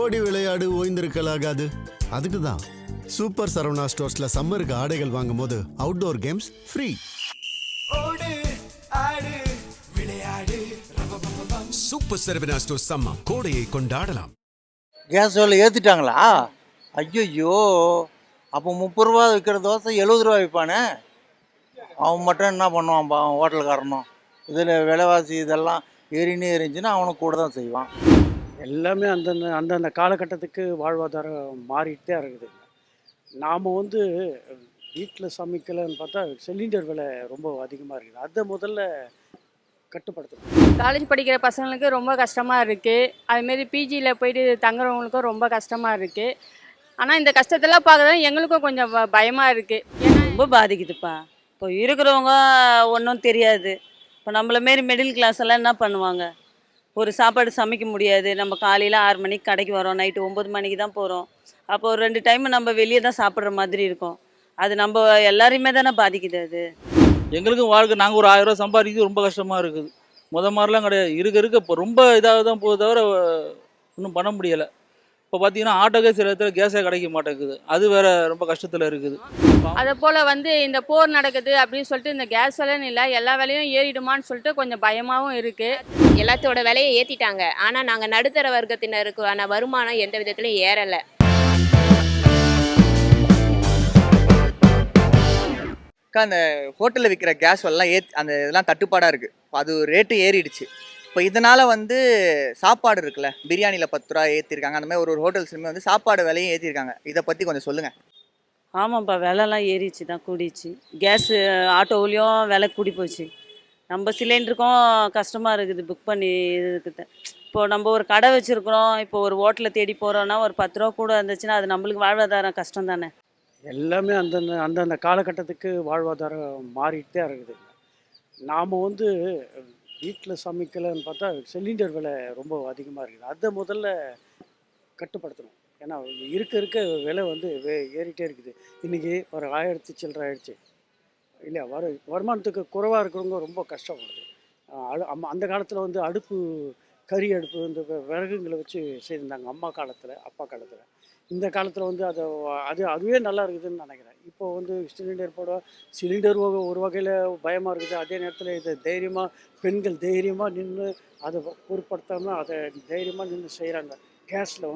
ஓடி விளையாடு ஓய்ந்திருக்கலாகாது. அதுக்கு தான் சூப்பர் சரவணா ஸ்டோர்ஸ்ல சம்மருக்கு ஆடைகள் வாங்கும் போது outdoor games free. Super Saravana stores summer கோடையை கொண்டாடலாம். கேஸ் விலை ஏற்றிட்டாங்களா? ஐயோ, அப்போ 30 ரூபா விற்கிற தோசை 70 ரூபா விற்பானே. அவன் மட்டும் என்ன பண்ணுவான் அவன் ஹோட்டலுக்காரனும்? இதில் விலைவாசி இதெல்லாம் ஏறினே இருந்துச்சுன்னா அவனுக்கு கூட தான் செய்வான். எல்லாமே அந்தந்த காலகட்டத்துக்கு வாழ்வாதாரம் மாறிட்டு தான் இருக்குது. நாம் வீட்டில் சமைக்கலைன்னு பார்த்தா சிலிண்டர் விலை ரொம்ப அதிகமாக இருக்குது. அதை முதல்ல கட்டுப்படுத்தணும். காலேஜ் படிக்கிற பசங்களுக்கு ரொம்ப கஷ்டமாக இருக்குது. அதுமாரி பிஜியில் போயிட்டு தங்குறவங்களுக்கும் ரொம்ப கஷ்டமாக இருக்குது. ஆனால் இந்த கஷ்டத்தெல்லாம் பார்க்குறது எங்களுக்கும் கொஞ்சம் பயமாக இருக்குது. ஏன்னா ரொம்ப பாதிக்குதுப்பா. இப்போ இருக்கிறவங்க ஒன்றும் தெரியாது. இப்போ நம்மள மாரி மிடில் கிளாஸ் எல்லாம் என்ன பண்ணுவாங்க? ஒரு சாப்பாடு சமைக்க முடியாது. நம்ம காலையில் 6 மணிக்கு கடைக்கு வரோம், நைட்டு 9 மணிக்கு தான் போகிறோம். அப்போ ஒரு 2 டைம் நம்ம வெளியே தான் சாப்பிட்ற மாதிரி இருக்கும். அது நம்ம எல்லாரையுமே தானே பாதிக்குது. அது எங்களுக்கும் வாழ்க்கை, நாங்கள் ஒரு 1000 ரூபா சம்பாதிக்கிறது ரொம்ப கஷ்டமாக இருக்குது. மாதிரிலாம் கிடையாது. இருக்க இப்போ ரொம்ப இதாக தான் போகுது, தவிர ஒன்றும் பண்ண முடியலை. இப்போ பார்த்தீங்கன்னா ஆட்டோக்கே சில இடத்துல கேஸே கிடைக்க மாட்டேங்குது. அது வேற ரொம்ப கஷ்டத்தில் இருக்குது. அதை போல் இந்த போர் நடக்குது அப்படின்னு சொல்லிட்டு இந்த கேஸ் விலைன்னு இல்லை, எல்லா விலையும் ஏறிடுமான்னு சொல்லிட்டு கொஞ்சம் பயமாகவும் இருக்குது. எல்லாத்தோட விலையை ஏற்றிட்டாங்க. ஆனால் நாங்கள் நடுத்தர வர்க்கத்தினருக்கான வருமானம் எந்த விதத்துலையும் ஏறலை. அந்த ஹோட்டலில் விற்கிற கேஸ் எல்லாம் அந்த இதெல்லாம் தட்டுப்பாடாக இருக்குது. அது ரேட்டு ஏறிடுச்சு. இப்போ இதனால் சாப்பாடு இருக்குல்ல, பிரியாணியில் 10 ரூபா ஏற்றிருக்காங்க. அந்த மாதிரி ஒரு ஹோட்டல்ஸ்லுமே சாப்பாடு விலையும் ஏற்றிருக்காங்க. இதை பற்றி கொஞ்சம் சொல்லுங்கள். ஆமாம்ப்பா, விலைலாம் ஏறிச்சு தான், கூடிச்சு. கேஸு ஆட்டோவிலையும் விலை கூடி போச்சு. நம்ம சிலிண்டருக்கும் கஷ்டமாக இருக்குது புக் பண்ணி இருக்குது. இப்போது நம்ம ஒரு கடை வச்சுருக்குறோம், இப்போ ஒரு ஹோட்டலில் தேடி போகிறோன்னா ஒரு 10 ரூபா கூட இருந்துச்சுன்னா அது நம்மளுக்கு வாழ்வாதாரம் கஷ்டம் தானே. எல்லாமே அந்தந்த காலகட்டத்துக்கு வாழ்வாதாரம் மாறிட்டு தான் இருக்குது. நாம் வீட்டில் சமைக்கலைன்னு பார்த்தா சிலிண்டர் விலை ரொம்ப அதிகமாக இருக்குது. அதை முதல்ல கட்டுப்படுத்தணும். ஏன்னா இருக்க விலை ஏறிட்டே இருக்குது. இன்றைக்கி ஒரு 1000 சில்லற ஆயிடுச்சு இல்லையா? வருமானத்துக்கு குறைவாக இருக்கிறவங்க ரொம்ப கஷ்டப்படுது. அந்த காலத்தில் அடுப்பு, கறி அடுப்பு, இந்த விறகுங்களை வச்சு செய்திருந்தாங்க அம்மா காலத்தில், அப்பா காலத்தில். இந்த காலத்தில் அதுவே நல்லா இருக்குதுன்னு நினைக்கிறேன். இப்போ சிலிண்டர் ஒரு வகையில் பயமாக இருக்குது. அதே நேரத்தில் இதை பெண்கள் தைரியமாக நின்று அதை பொருட்படுத்தாமல் அதை தைரியமாக நின்று செய்கிறாங்க. கேஸில்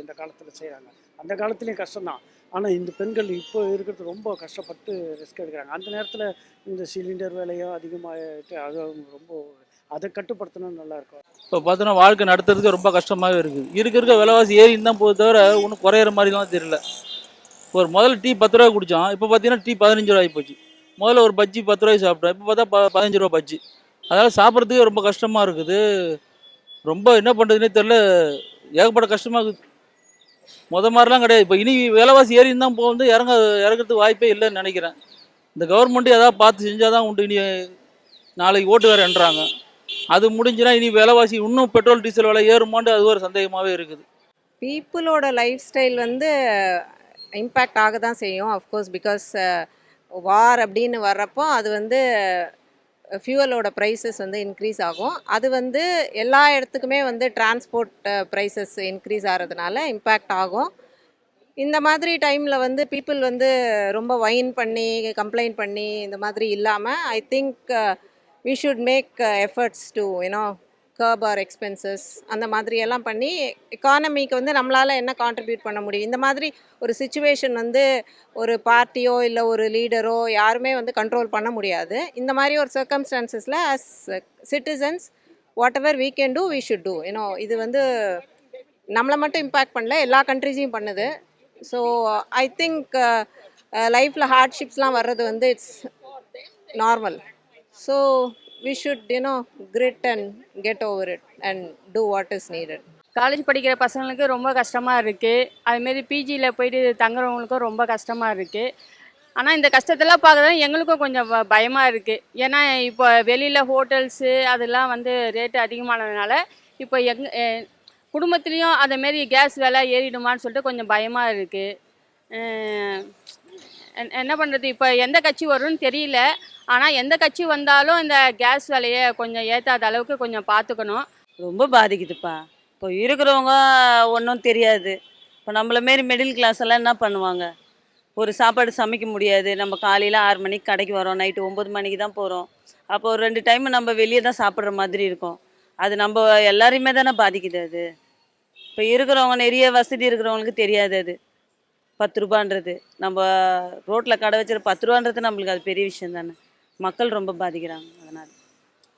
இந்த காலத்தில் செய்கிறாங்க. அந்த காலத்துலேயும் கஷ்டம்தான். ஆனால் இந்த பெண்கள் இப்போ இருக்கிறது ரொம்ப கஷ்டப்பட்டு ரிஸ்க் எடுக்கிறாங்க. அந்த நேரத்தில் இந்த சிலிண்டர் விலையும் அதிகமாகிட்டு அது ரொம்ப அதை கட்டுப்படுத்தணும்னு நல்லாயிருக்கும். இப்போ பார்த்தோன்னா வாழ்க்கை நடத்துறதுக்கு ரொம்ப கஷ்டமாகவே இருக்குது. இருக்க விலைவாசி ஏறின்னு தான் போகுது, தவிர ஒன்றும் குறையிற மாதிரிலாம் தெரியல. ஒரு முதல்ல டீ 10 ரூபா குடித்தோம், இப்போ பார்த்தீங்கன்னா டீ 15 ரூபாய் போச்சு. முதல்ல ஒரு பஜ்ஜி 10 ரூபாய்க்கு சாப்பிட்டோம், இப்போ பார்த்தா 15 ரூபா பஜ்ஜி. அதனால் சாப்பிட்றதுக்கே ரொம்ப கஷ்டமாக இருக்குது. ரொம்ப என்ன பண்ணுறதுனே தெரில, ஏகப்பட்ட கஷ்டமாக இருக்குது. மாதிரிலாம் கிடையாது. இப்போ இனி விலைவாசி ஏறின்னு தான் போகுது, இறங்கிறதுக்கு வாய்ப்பே இல்லைன்னு நினைக்கிறேன். இந்த கவர்மெண்ட்டு எதாவது பார்த்து செஞ்சால் தான் உண்டு. இனி நாளைக்கு ஓட்டு வேறு என்றாங்க, அது முடிஞ்சுன்னா இனி விலைவாசி இன்னும் பெட்ரோல் டீசல் விலை ஏறுமான்னு அது ஒரு சந்தேகமாகவே இருக்குது. பீப்புளோட லைஃப் ஸ்டைல் இம்பேக்ட் ஆக தான் செய்யும். அஃப்கோர்ஸ் பிகாஸ் வார் அப்படின்னு வர்றப்போ அது ஃபியூவலோட ப்ரைஸஸ் இன்க்ரீஸ் ஆகும். அது எல்லா இடத்துக்குமே டிரான்ஸ்போர்ட் ப்ரைஸஸ் இன்க்ரீஸ் ஆகிறதுனால இம்பேக்ட் ஆகும். இந்த மாதிரி டைமில் பீப்புள் ரொம்ப வைன் பண்ணி கம்ப்ளைண்ட் பண்ணி இந்த மாதிரி இல்லாமல் I think we should make efforts to curb our expenses. அந்த மாதிரி எல்லாம் பண்ணி எக்கானமிக்கு நம்மளால் என்ன கான்ட்ரிபியூட் பண்ண முடியும். இந்த மாதிரி ஒரு சிச்சுவேஷன் ஒரு பார்ட்டியோ இல்லை ஒரு லீடரோ யாருமே கண்ட்ரோல் பண்ண முடியாது. இந்த மாதிரி ஒரு சர்க்கம்ஸ்டான்சஸில் as citizens whatever we can do we should do. இது நம்மளை மட்டும் இம்பேக்ட் பண்ணல, எல்லா கண்ட்ரிஸையும் பண்ணுது. ஸோ ஐ திங்க் லைஃப்பில் ஹார்ட்ஷிப்ஸ்லாம் வர்றது it's normal. So we should grit and get over it and do what is needed. College படிக்கிற பசங்களுக்கு ரொம்ப கஷ்டமாக இருக்குது. அதுமாரி பிஜியில் போயிட்டு தங்குறவங்களுக்கும் ரொம்ப கஷ்டமாக இருக்குது. ஆனால் இந்த கஷ்டத்தெல்லாம் பார்க்குறது எங்களுக்கும் கொஞ்சம் பயமாக இருக்குது. ஏன்னா இப்போ வெளியில் ஹோட்டல்ஸு அதெல்லாம் ரேட்டு அதிகமானதுனால இப்போ குடும்பத்துலேயும் அதேமாரி கேஸ் விலை ஏறிடுமான்னு சொல்லிட்டு கொஞ்சம் பயமாக இருக்குது. என்ன பண்ணுறது, இப்போ எந்த கட்சி வரும்னு தெரியல. ஆனால் எந்த கட்சி வந்தாலும் இந்த கேஸ் விலையை கொஞ்சம் ஏற்றாத அளவுக்கு கொஞ்சம் பார்த்துக்கணும். ரொம்ப பாதிக்குதுப்பா. இப்போ இருக்கிறவங்க ஒன்றும் தெரியாது. இப்போ நம்மள மாரி மிடில் கிளாஸ் எல்லாம் என்ன பண்ணுவாங்க? ஒரு சாப்பாடு சமைக்க முடியாது. நம்ம காலையில் 6 மணிக்கு கடைக்கு வரோம், நைட்டு 9 மணிக்கு தான் போகிறோம். அப்போ ஒரு 2 டைம் நம்ம வெளியே தான் சாப்பிட்ற மாதிரி இருக்கும். அது நம்ம எல்லாரையுமே தானே பாதிக்குது அது. இப்போ இருக்கிறவங்க நிறைய வசதி இருக்கிறவங்களுக்கு தெரியாது அது. 10 ரூபான்றது நம்ம ரோட்டில் கடை வச்சுற 10 ரூபான்றது நம்மளுக்கு அது பெரிய விஷயம் தானே. மக்கள் ரொம்ப பாதிக்கிறாங்க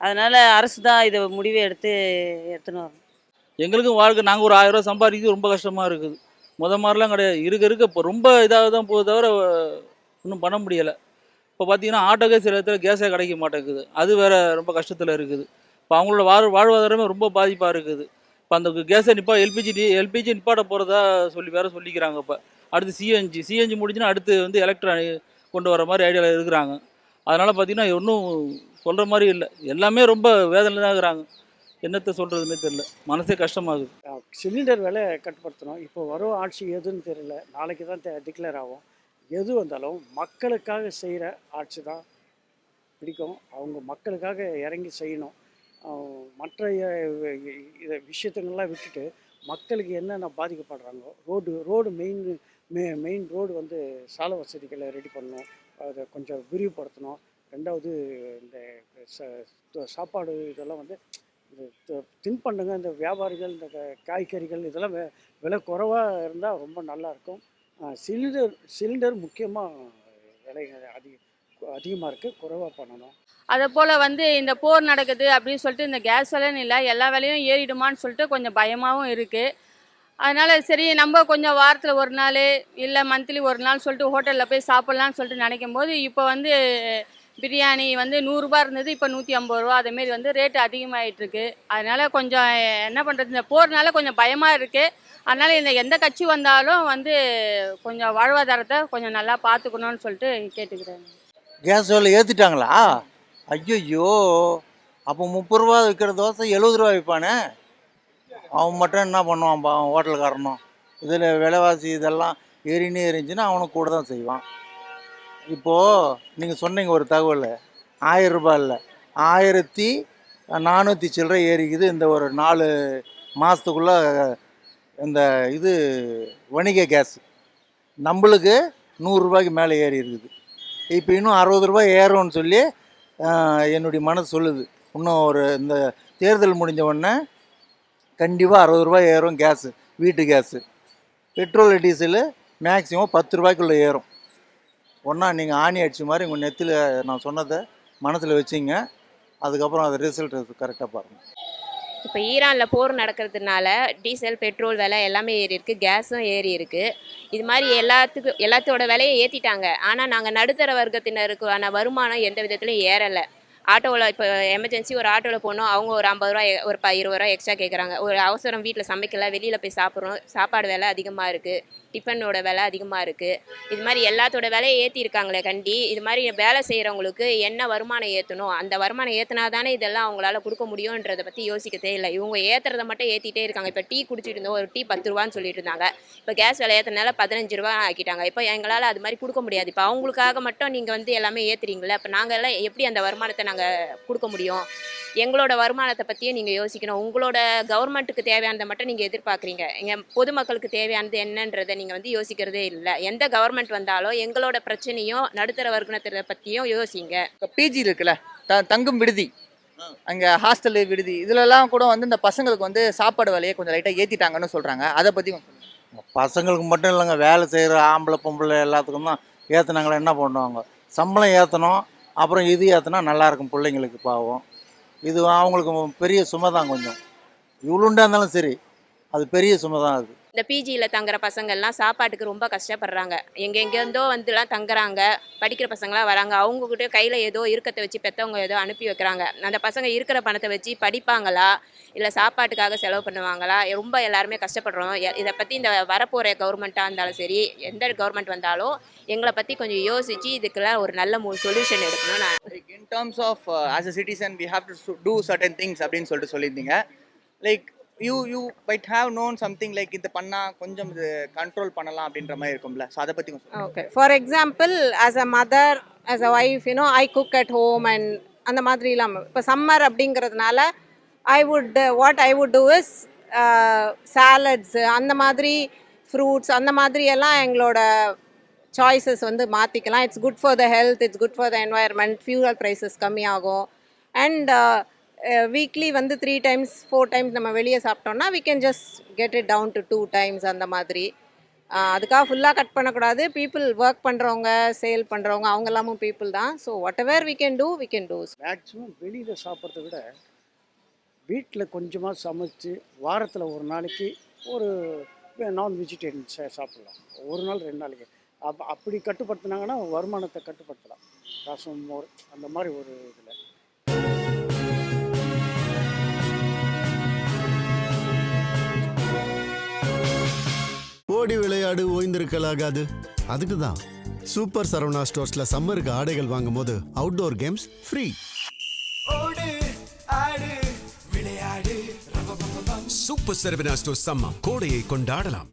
அதனால் அரசு தான் இதை முடிவை எடுத்துன்னு வரணும். எங்களுக்கும் வாழ்க்கை நாங்கள் ஒரு 1000 ரூபா சம்பாதிக்கிறது ரொம்ப கஷ்டமாக இருக்குது. மாதிரிலாம் கிடையாது. இருக்க இப்போ ரொம்ப இதாக தான் போகுது தவிர ஒன்றும் பண்ண முடியலை. இப்போ பார்த்தீங்கன்னா ஆட்டோக்கே சில இடத்துல கேஸே கிடைக்க மாட்டேங்குது. அது வேறு ரொம்ப கஷ்டத்தில் இருக்குது. இப்போ அவங்களோட வாழ்வாதாரமே ரொம்ப பாதிப்பாக இருக்குது. இப்போ அந்த கேஸை எல்பிஜி நிப்பாட்ட போகிறதா சொல்லிக்கிறாங்க. இப்போ அடுத்து சிஎன்ஜி முடிஞ்சுன்னா அடுத்து வந்து எலக்ட்ரானிக் கொண்டு வர மாதிரி ஐடியாவில் இருக்கிறாங்க. அதனால் பார்த்தீங்கன்னா ஒன்றும் சொல்கிற மாதிரி இல்லை. எல்லாமே ரொம்ப வேதனையில் தான் இருக்கிறாங்க. என்னத்தை சொல்கிறதுனே தெரியல. மனசே கஷ்டமாகுது. சிலிண்டர் விலை கட்டுப்படுத்தணும். இப்போ வரும் ஆட்சி எதுன்னு தெரியல. நாளைக்கு தான் டிக்ளேர் ஆகும். எது வந்தாலும் மக்களுக்காக செய்கிற ஆட்சி தான் பிடிக்கும். அவங்க மக்களுக்காக இறங்கி செய்யணும். மற்ற இதை விஷயத்துங்கள்லாம் விட்டுட்டு மக்களுக்கு என்னென்ன பாதிக்கப்படுறாங்களோ ரோடு மெயின் ரோடு வந்து சாலை வசதிகளை ரெடி பண்ணணும். அதை கொஞ்சம் விரிவுபடுத்தணும். ரெண்டாவது இந்த சாப்பாடு இதெல்லாம் வந்து இந்த தின்பண்டங்க, இந்த வியாபாரிகள், இந்த காய்கறிகள் இதெல்லாம் விலை குறைவாக இருந்தால் ரொம்ப நல்லாயிருக்கும். சிலிண்டர் முக்கியமாக விலை அதிகமாக இருக்குது. குறைவாக பண்ணணும். அதை போல் வந்து இந்த போர் நடக்குது அப்படின்னு சொல்லிட்டு இந்த கேஸ் விலைன்னு இல்லை, எல்லா விலையும் ஏறிடுமான்னு சொல்லிட்டு கொஞ்சம் பயமாகவும் இருக்குது. அதனால் சரி நம்ம கொஞ்சம் வாரத்தில் ஒரு நாள் இல்லை மந்த்லி ஒரு நாள் சொல்லிட்டு ஹோட்டலில் போய் சாப்பிட்லான்னு சொல்லிட்டு நினைக்கும் போது இப்போ வந்து பிரியாணி வந்து 100 ரூபா இருந்தது, இப்போ 150 ரூபா. அதேமாரி வந்து ரேட்டு அதிகமாகிட்டுருக்கு. அதனால் கொஞ்சம் என்ன பண்ணுறது, இந்த போர்னால கொஞ்சம் பயமாக இருக்குது. அதனால் இந்த எந்த கட்சி வந்தாலும் வந்து கொஞ்சம் வாழ்வாதாரத்தை கொஞ்சம் நல்லா பார்த்துக்கணுன்னு சொல்லிட்டு கேட்டுக்கிறேன். கேஸ் விலை ஏற்றிட்டாங்களா? ஐயோ, அப்போ 30 ரூபா விற்கிற தோசை 70 ரூபா விற்பானே. அவன் மட்டும் என்ன பண்ணுவான் அவன் ஹோட்டல்காரனும்? இதில் விலைவாசி இதெல்லாம் ஏறினே இருந்துச்சுன்னா அவனும் கூட தான் செய்வான். இப்போது நீங்கள் சொன்னீங்க ஒரு தகவல், 1000 ரூபாய் இல்லை 1400 சில்லறை ஏறிக்குது இந்த ஒரு 4 மாதத்துக்குள்ளே. இந்த இது வணிக கேஸ் நம்மளுக்கு 100 ரூபாய்க்கு மேலே ஏறி இருக்குது. இப்போ இன்னும் 60 ரூபாய் ஏறும்னு சொல்லி என்னுடைய மனசு சொல்லுது. இன்னும் இந்த தேர்தல் முடிஞ்ச உடனே கண்டிப்பாக 60 ரூபாய் ஏறும் கேஸு, வீட்டு கேஸு. பெட்ரோல் டீசலு மேக்ஸிமம் 10 ரூபாய்க்குள்ளே ஏறும். ஒன்றா நீங்கள் ஆணி அடிச்ச மாதிரி உங்கள் நெத்தியில் நான் சொன்னதை மனசில் வச்சிங்க. அதுக்கப்புறம் அது ரிசல்ட் கரெக்டாக பாருங்கள். இப்போ ஈரானில் போர் நடக்கிறதுனால டீசல் பெட்ரோல் விலை எல்லாமே ஏறி இருக்குது, கேஸும் ஏறி இருக்குது. இது மாதிரி எல்லாத்தோட விலையை ஏற்றிட்டாங்க. ஆனால் நாங்கள் நடுத்தர வர்க்கத்தினருக்கான வருமானம் எந்த விதத்துலையும் ஏறலை. ஆட்டோவில் இப்போ எமர்ஜென்சி ஒரு ஆட்டோவில் போனோம், அவங்க ஒரு 50 ரூபா ஒரு 20 ரூபா எக்ஸ்ட்ரா கேட்குறாங்க. ஒரு அவசரம் வீட்டில் சமைக்கல, வெளியில் போய் சாப்பிட்றோம், சாப்பாடு விலை அதிகமாக இருக்குது, டிஃபனோட விலை அதிகமாக இருக்குது. இது மாதிரி எல்லாத்தோட விலையை ஏற்றிருக்காங்களே கண்டி. இது மாதிரி வேலை செய்கிறவங்களுக்கு என்ன வருமானம் ஏற்றணும், அந்த வருமானம் ஏற்றினா தானே இதெல்லாம் அவங்களால கொடுக்க முடியுன்றதை பற்றி யோசிக்கதே இல்லை. இவங்க ஏற்றுறதை மட்டும் ஏற்றிட்டே இருக்காங்க. இப்போ டீ குடிச்சிட்டு இருந்தோம், ஒரு டீ 10 ரூபான்னு சொல்லிட்டு இருந்தாங்க. இப்போ கேஸ் விலை ஏற்றினால 15 ரூபா ஆக்கிட்டாங்க. இப்போ எங்களால் அது மாதிரி கொடுக்க முடியாது. இப்போ அவங்களுக்காக மட்டும் நீங்கள் வந்து எல்லாமே ஏற்றுறீங்களே, இப்போ நாங்கள் எல்லாம் எப்படி அந்த வருமானத்தை நாங்கள் கொடுக்க முடியும்? எங்களோட வருமானத்தை பற்றியும் நீங்கள் யோசிக்கணும். உங்களோட கவர்மெண்ட்டுக்கு தேவையானதை மட்டும் நீங்கள் எதிர்பார்க்குறீங்க. எங்கள் பொதுமக்களுக்கு தேவையானது என்னன்றதை நீங்கள் வந்து யோசிக்கிறதே இல்லை. எந்த கவர்மெண்ட் வந்தாலும் எங்களோட பிரச்சனையும் நடுத்தர வர்க்கத்தை பற்றியும் யோசிங்க. இப்போ பிஜி இருக்குல்ல, தங்கும் விடுதி, அங்கே ஹாஸ்டலு விடுதி, இதிலெல்லாம் கூட வந்து இந்த பசங்களுக்கு வந்து சாப்பாடு விலையை கொஞ்சம் லைட்டாக ஏற்றிட்டாங்கன்னு சொல்கிறாங்க. அதை பற்றி பசங்களுக்கு மட்டும் இல்லைங்க, வேலை செய்கிற ஆம்பளை பொம்பளை எல்லாத்துக்கும் தான் ஏற்றுனாங்களா. என்ன பண்ணுவாங்க? சம்பளம் ஏற்றணும், அப்புறம் இது ஏற்றினா நல்லாயிருக்கும் பிள்ளைங்களுக்கு. பாவம், இது அவங்களுக்கு பெரிய சுமை தான். கொஞ்சம் இவ்வளோண்டா இருந்தாலும் சரி, அது பெரிய சுமை தான். அது இந்த பிஜியில் தங்குற பசங்கள்லாம் சாப்பாட்டுக்கு ரொம்ப கஷ்டப்படுறாங்க. எங்கெங்கேருந்தோ வந்துலாம் தங்குறாங்க, படிக்கிற பசங்களாம் வராங்க. அவங்கக்கிட்ட கையில் ஏதோ இருக்கத்தை வச்சு பெற்றவங்க ஏதோ அனுப்பி வைக்கிறாங்க. அந்த பசங்க இருக்கிற பணத்தை வச்சு படிப்பாங்களா இல்லை சாப்பாட்டுக்காக செலவு பண்ணுவாங்களா? ரொம்ப எல்லாருமே கஷ்டப்படுறோம். இதை பற்றி இந்த வரப்போகிற கவர்மெண்ட்டாக இருந்தாலும் சரி, எந்த கவர்மெண்ட் வந்தாலும் எங்களை பற்றி கொஞ்சம் யோசித்து இதுக்கெல்லாம் ஒரு நல்ல சொல்யூஷன் எடுக்கணும். நான் in terms of as a citizen we have to do certain things அப்படின்னு சொல்லிட்டு சொல்லியிருந்தீங்க. Like you might have known something like இது பண்ணா கொஞ்சம் இது கண்ட்ரோல் பண்ணலாம் அப்படின்ற மாதிரி இருக்கும்ல. ஸோ அதை பற்றி கொஞ்சம். Okay, for example as a mother, as a wife, I cook at home and அந்த மாதிரி இல்லாமல் இப்போ சம்மர் அப்படிங்கிறதுனால what I would two is salads அந்த மாதிரி ஃப்ரூட்ஸ் அந்த மாதிரி எல்லாம் எங்களோட சாய்ஸஸ் வந்து மாற்றிக்கலாம். It's good for the health, it's good for the environment, fuel prices கம்மியாகும். அண்ட் வீக்லி வந்து 3 times 4 times நம்ம வெளியே சாப்பிட்டோம்னா we can just get it down to 2 times அந்த மாதிரி. அதுக்காக ஃபுல்லாக கட் பண்ணக்கூடாது. பீப்புள் ஒர்க் பண்ணுறவங்க, சேல் பண்ணுறவங்க அவங்க எல்லாமும் பீப்புள் தான். So what ever we can do. Maximum வெளியில் சாப்பிட்றத விட வீட்டில் கொஞ்சமாக சமைச்சு வாரத்தில் ஒரு நாளைக்கு ஒரு நான் வெஜிடேரியன் சாப்பிட்லாம். ஒரு நாள் 2 நாளைக்கு அப்படி கட்டுப்படுத்தினாங்கன்னா வருமானத்தை கட்டுப்படுத்தலாம். ரசம், மோர் அந்த மாதிரி ஒரு இதில். ஓடி விளையாடு ஓய்ந்திருக்கலாகாது. அதுக்கு தான் சூப்பர் சரவணா ஸ்டோர்ஸ்ல சம்மருக்கு ஆடைகள் வாங்கும் போது outdoor games free. Super Saravana stores summer கோடையை கொண்டாடலாம்.